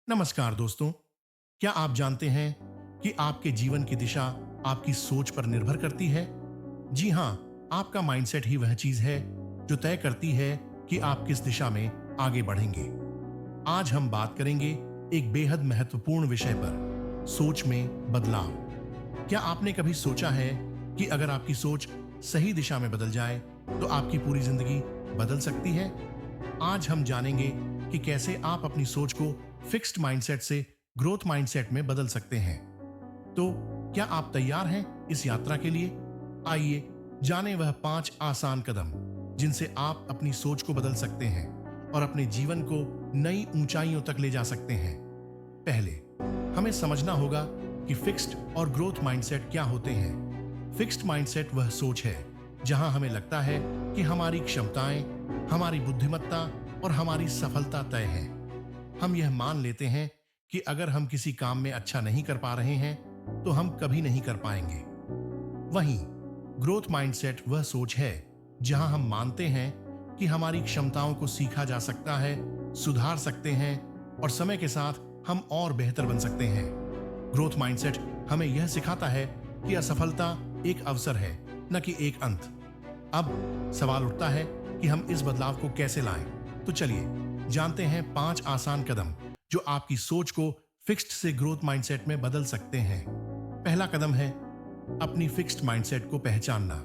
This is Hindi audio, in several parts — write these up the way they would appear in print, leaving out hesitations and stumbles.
नमस्कार दोस्तों। क्या आप जानते हैं कि आपके जीवन की दिशा आपकी सोच पर निर्भर करती है? जी हाँ, आपका माइंडसेट ही वह चीज है जो तय करती है कि आप किस दिशा में आगे बढ़ेंगे। आज हम बात करेंगे एक बेहद महत्वपूर्ण विषय पर, सोच में बदलाव। क्या आपने कभी सोचा है कि अगर आपकी सोच सही दिशा में बदल जाए तो आपकी पूरी जिंदगी बदल सकती है? आज हम जानेंगे कि कैसे आप अपनी सोच को फिक्स्ड माइंडसेट से ग्रोथ माइंडसेट में बदल सकते हैं। तो क्या आप तैयार हैं इस यात्रा के लिए? आइए जानें वह 5 आसान कदम जिनसे आप अपनी सोच को बदल सकते हैं और अपने जीवन को नई ऊंचाइयों तक ले जा सकते हैं। पहले हमें समझना होगा कि फिक्स्ड और ग्रोथ माइंडसेट क्या होते हैं। फिक्स्ड माइंडसेट वह सोच है जहां हमें लगता है कि हमारी क्षमताएं, हमारी बुद्धिमत्ता और हमारी सफलता तय है। हम यह मान लेते हैं कि अगर हम किसी काम में अच्छा नहीं कर पा रहे हैं तो हम कभी नहीं कर पाएंगे। वहीं ग्रोथ माइंडसेट वह सोच है जहां हम मानते हैं कि हमारी क्षमताओं को सीखा जा सकता है, सुधार सकते हैं और समय के साथ हम और बेहतर बन सकते हैं। ग्रोथ माइंडसेट हमें यह सिखाता है कि असफलता एक अवसर है, न कि एक अंत। अब सवाल उठता है कि हम इस बदलाव को कैसे लाएं। तो चलिए जानते हैं 5 आसान कदम जो आपकी सोच को फिक्स्ड से ग्रोथ माइंडसेट में बदल सकते हैं। पहला कदम है अपनी फिक्स्ड माइंडसेट को पहचानना।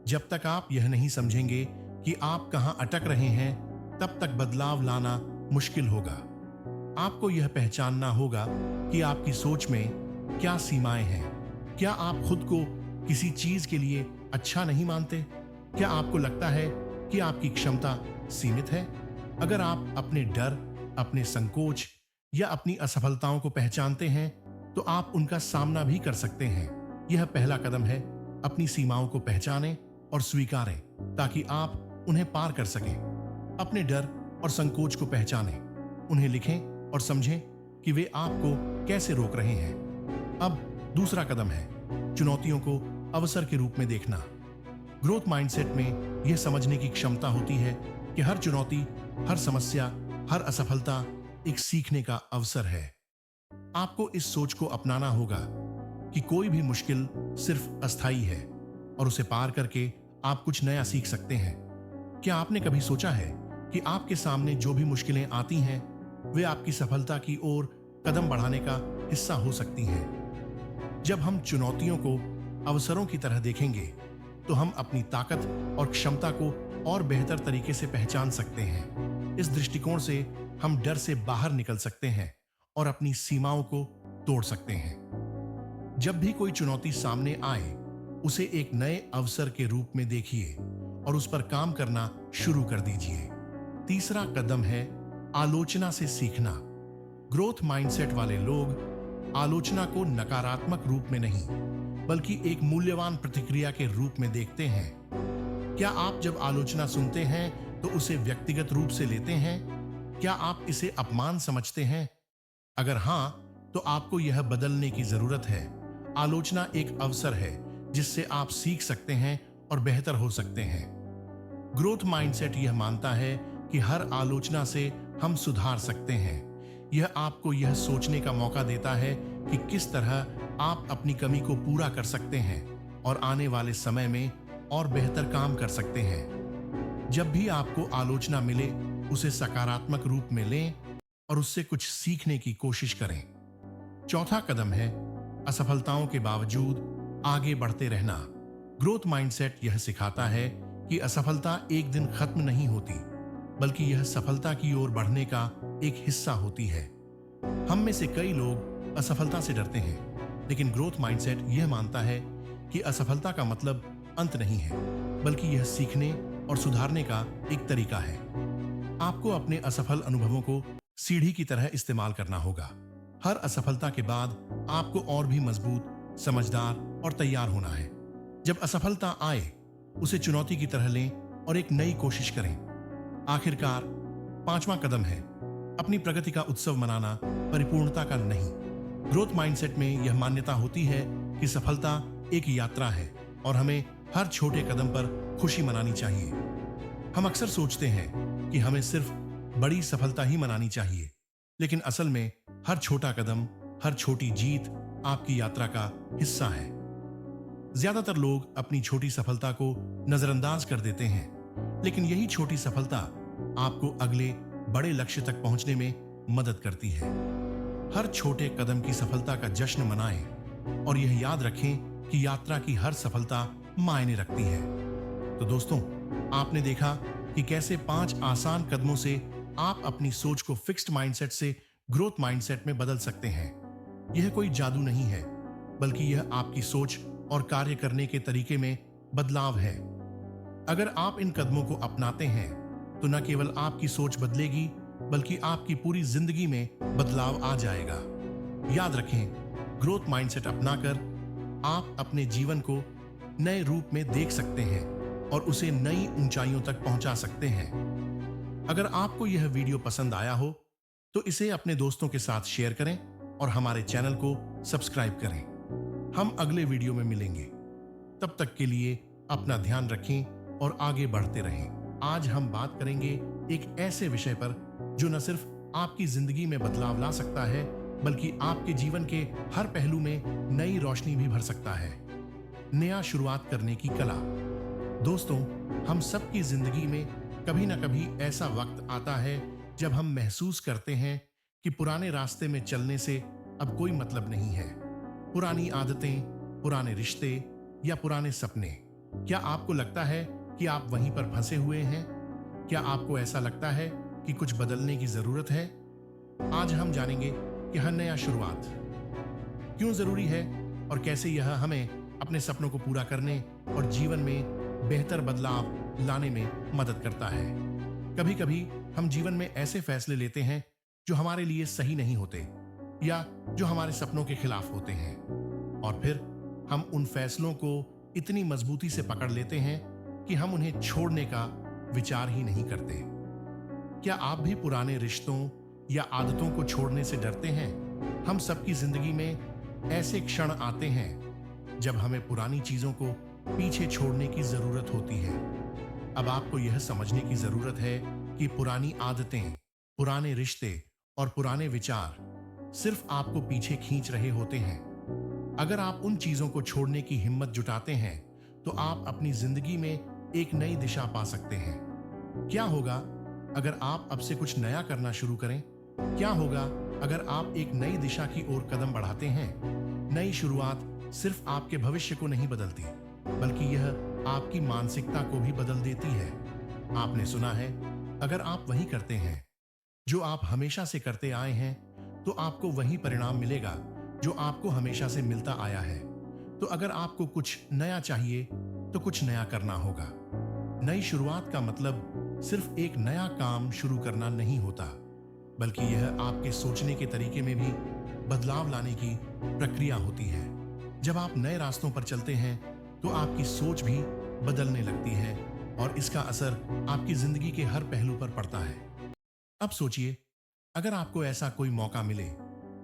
जब तक आप यह नहीं समझेंगे कि आप कहां अटक रहे हैं, तब तक बदलाव लाना मुश्किल होगा। आपको यह पहचानना होगा कि आपकी सोच में क्या सीमाएं हैं। क्या आप खुद को किसी चीज के लिए अच्छा नहीं मानते? क्या आपको लगता है कि आपकी क्षमता सीमित है? अगर आप अपने डर, अपने संकोच या अपनी असफलताओं को पहचानते हैं तो आप उनका सामना भी कर सकते हैं। यह पहला कदम है, अपनी सीमाओं को पहचानें और स्वीकारें ताकि आप उन्हें पार कर सकें। अपने डर और संकोच को पहचानें, उन्हें लिखें और समझें कि वे आपको कैसे रोक रहे हैं। अब दूसरा कदम है चुनौतियों को अवसर के रूप में देखना। ग्रोथ माइंडसेट में यह समझने की क्षमता होती है कि हर चुनौती, हर समस्या, हर असफलता एक सीखने का अवसर है। आपको इस सोच को अपनाना होगा कि कोई भी मुश्किल सिर्फ अस्थायी है और उसे पार करके आप कुछ नया सीख सकते हैं। क्या आपने कभी सोचा है कि आपके सामने जो भी मुश्किलें आती हैं वे आपकी सफलता की ओर कदम बढ़ाने का हिस्सा हो सकती हैं? जब हम चुनौतियों को अवसरों की तरह देखेंगे तो हम अपनी ताकत और क्षमता को और बेहतर तरीके से पहचान सकते हैं। इस दृष्टिकोण से हम डर से बाहर निकल सकते हैं और अपनी सीमाओं को तोड़ सकते हैं। जब भी कोई चुनौती सामने आए, उसे एक नए अवसर के रूप में देखिए और उस पर काम करना शुरू कर दीजिए। तीसरा कदम है आलोचना से सीखना। ग्रोथ माइंडसेट वाले लोग आलोचना को नकारात्मक रूप में नहीं, बल्कि एक मूल्यवान प्रतिक्रिया के रूप में देखते हैं। क्या आप जब आलोचना सुनते हैं तो उसे व्यक्तिगत रूप से लेते हैं? क्या आप इसे अपमान समझते हैं? अगर हां, तो आपको यह बदलने की जरूरत है। आलोचना एक अवसर है जिससे आप सीख सकते हैं और बेहतर हो सकते हैं। ग्रोथ माइंडसेट यह मानता है कि हर आलोचना से हम सुधार सकते हैं। यह आपको यह सोचने का मौका देता है कि किस तरह आप अपनी कमी को पूरा कर सकते हैं और आने वाले समय में और बेहतर काम कर सकते हैं। जब भी आपको आलोचना मिले, उसे सकारात्मक रूप में लें और उससे कुछ सीखने की कोशिश करें। चौथा कदम है असफलताओं के बावजूद आगे बढ़ते रहना। ग्रोथ माइंडसेट यह सिखाता है कि असफलता एक दिन खत्म नहीं होती, बल्कि यह सफलता की ओर बढ़ने का एक हिस्सा होती है। हम में से कई लोग असफलता से डरते हैं, लेकिन ग्रोथ माइंडसेट यह मानता है कि असफलता का मतलब अंत नहीं है, बल्कि यह सीखने और सुधारने का एक तरीका है। आपको अपने असफल अनुभवों को सीढ़ी की तरह इस्तेमाल करना होगा। हर असफलता के बाद आपको और भी मजबूत, समझदार और तैयार होना है। जब असफलता आए, उसे चुनौती की तरह लें और एक नई कोशिश करें। आखिरकार 5वां कदम है अपनी प्रगति का उत्सव मनाना, परिपूर्णता का नहीं। ग्रोथ माइंडसेट में यह मान्यता होती है कि सफलता एक यात्रा है और हमें हर छोटे कदम पर खुशी मनानी चाहिए। हम अक्सर सोचते हैं कि हमें सिर्फ बड़ी सफलता ही मनानी चाहिए, लेकिन असल में हर छोटा कदम, हर छोटी जीत आपकी यात्रा का हिस्सा है। ज्यादातर लोग अपनी छोटी सफलता को नजरअंदाज कर देते हैं, लेकिन यही छोटी सफलता आपको अगले बड़े लक्ष्य तक पहुंचने में मदद करती है। हर छोटे कदम की सफलता का जश्न मनाएं और यह याद रखें कि यात्रा की हर सफलता मायने रखती है। तो दोस्तों, आपने देखा कि कैसे 5 आसान कदमों से आप अपनी सोच को फिक्स्ड माइंडसेट से ग्रोथ माइंडसेट में बदल सकते हैं। यह कोई जादू नहीं है, बल्कि यह आपकी सोच और कार्य करने के तरीके में बदलाव है। अगर आप इन कदमों को अपनाते हैं तो न केवल आपकी सोच बदलेगी, बल्कि आपकी पूरी जिंदगी में बदलाव आ जाएगा। याद रखें, ग्रोथ माइंडसेट अपनाकर आप अपने जीवन को नए रूप में देख सकते हैं और उसे नई ऊंचाइयों तक पहुंचा सकते हैं। अगर आपको यह वीडियो पसंद आया हो तो इसे अपने दोस्तों के साथ शेयर करें और हमारे चैनल को सब्सक्राइब करें। हम अगले वीडियो में मिलेंगे। तब तक के लिए अपना ध्यान रखें और आगे बढ़ते रहें। आज हम बात करेंगे एक ऐसे विषय पर जो न सिर्फ आपकी जिंदगी में बदलाव ला सकता है, बल्कि आपके जीवन के हर पहलू में नई रोशनी भी भर सकता है। नया शुरुआत करने की कला। दोस्तों, हम सबकी जिंदगी में कभी न कभी ऐसा वक्त आता है जब हम महसूस करते हैं कि पुराने रास्ते में चलने से अब कोई मतलब नहीं है। पुरानी आदतें, पुराने रिश्ते या पुराने सपने। क्या आपको लगता है कि आप वहीं पर फंसे हुए हैं? क्या आपको ऐसा लगता है कि कुछ बदलने की जरूरत है? आज हम जानेंगे कि हर नया शुरुआत क्यों जरूरी है और कैसे यह हमें अपने सपनों को पूरा करने और जीवन में बेहतर बदलाव लाने में मदद करता है। कभी कभी हम जीवन में ऐसे फैसले लेते हैं जो हमारे लिए सही नहीं होते या जो हमारे सपनों के खिलाफ होते हैं, और फिर हम उन फैसलों को इतनी मजबूती से पकड़ लेते हैं कि हम उन्हें छोड़ने का विचार ही नहीं करते। क्या आप भी पुराने रिश्तों या आदतों को छोड़ने से डरते हैं? हम सबकी जिंदगी में ऐसे क्षण आते हैं जब हमें पुरानी चीजों को पीछे छोड़ने की जरूरत होती है। अब आपको यह समझने की जरूरत है कि पुरानी आदतें, पुराने रिश्ते और पुराने विचार सिर्फ आपको पीछे खींच रहे होते हैं। अगर आप उन चीजों को छोड़ने की हिम्मत जुटाते हैं तो आप अपनी जिंदगी में एक नई दिशा पा सकते हैं। क्या होगा अगर आप अब से कुछ नया करना शुरू करें? क्या होगा अगर आप एक नई दिशा की ओर कदम बढ़ाते हैं? नई शुरुआत सिर्फ आपके भविष्य को नहीं बदलती, बल्कि यह आपकी मानसिकता को भी बदल देती है। आपने सुना है, अगर आप वही करते हैं जो आप हमेशा से करते आए हैं, तो आपको वही परिणाम मिलेगा जो आपको हमेशा से मिलता आया है। तो अगर आपको कुछ नया चाहिए तो कुछ नया करना होगा। नई शुरुआत का मतलब सिर्फ एक नया काम शुरू करना नहीं होता, बल्कि यह आपके सोचने के तरीके में भी बदलाव लाने की प्रक्रिया होती है। जब आप नए रास्तों पर चलते हैं तो आपकी सोच भी बदलने लगती है और इसका असर आपकी जिंदगी के हर पहलू पर पड़ता है। अब सोचिए, अगर आपको ऐसा कोई मौका मिले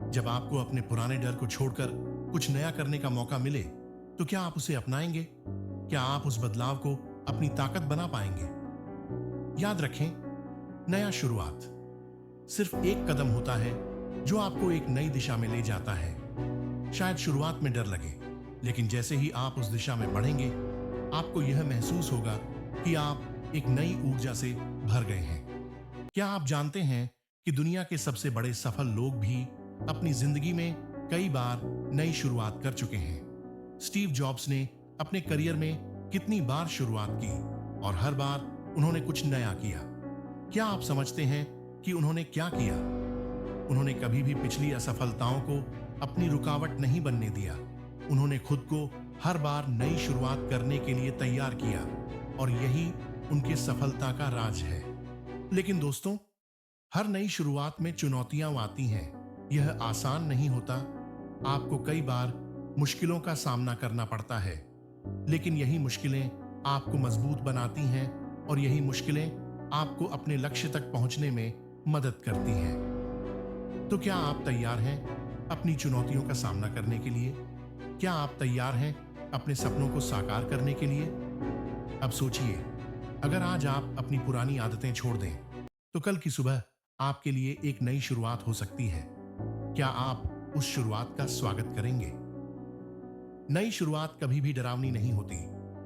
जब आपको अपने पुराने डर को छोड़कर कुछ नया करने का मौका मिले, तो क्या आप उसे अपनाएंगे? क्या आप उस बदलाव को अपनी ताकत बना पाएंगे? याद रखें, नया शुरुआत सिर्फ एक कदम होता है जो आपको एक नई दिशा में ले जाता है। शायद शुरुआत में डर लगे, लेकिन जैसे ही आप उस दिशा में बढ़ेंगे, आपको यह महसूस होगा कि आप एक नई ऊर्जा से भर गए हैं। क्या आप जानते हैं कि दुनिया के सबसे बड़े सफल लोग भी अपनी जिंदगी में कई बार नई शुरुआत कर चुके हैं? स्टीव जॉब्स ने अपने करियर में कितनी बार शुरुआत की और हर बार उन्होंने कुछ नया किया। क्या आप समझते हैं कि उन्होंने क्या किया? उन्होंने कभी भी पिछली असफलताओं को अपनी रुकावट नहीं बनने दिया। उन्होंने खुद को हर बार नई शुरुआत करने के लिए तैयार किया और यही उनकी सफलता का राज है। लेकिन दोस्तों, हर नई शुरुआत में चुनौतियां आती हैं। यह आसान नहीं होता। आपको कई बार मुश्किलों का सामना करना पड़ता है, लेकिन यही मुश्किलें आपको मजबूत बनाती हैं और यही मुश्किलें आपको अपने लक्ष्य तक पहुंचने में मदद करती हैं। तो क्या आप तैयार हैं अपनी चुनौतियों का सामना करने के लिए? क्या आप तैयार हैं अपने सपनों को साकार करने के लिए? अब सोचिए, अगर आज आप अपनी पुरानी आदतें छोड़ दें तो कल की सुबह आपके लिए एक नई शुरुआत हो सकती है। क्या आप उस शुरुआत का स्वागत करेंगे? नई शुरुआत कभी भी डरावनी नहीं होती।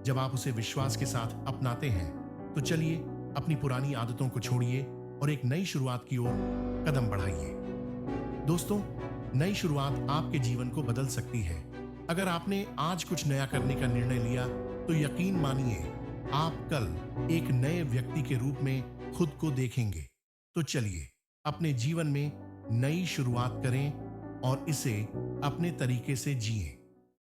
जब आप उसे विश्वास के साथ अपनाते हैं तो चलिए अपनी पुरानी आदतों को छोड़िए और एक नई शुरुआत की ओर कदम बढ़ाइए। दोस्तों, नई शुरुआत आपके जीवन को बदल सकती है। अगर आपने आज कुछ नया करने का निर्णय लिया तो यकीन मानिए आप कल एक नए व्यक्ति के रूप में खुद को देखेंगे। तो चलिए अपने जीवन में नई शुरुआत करें और इसे अपने तरीके से जिएं।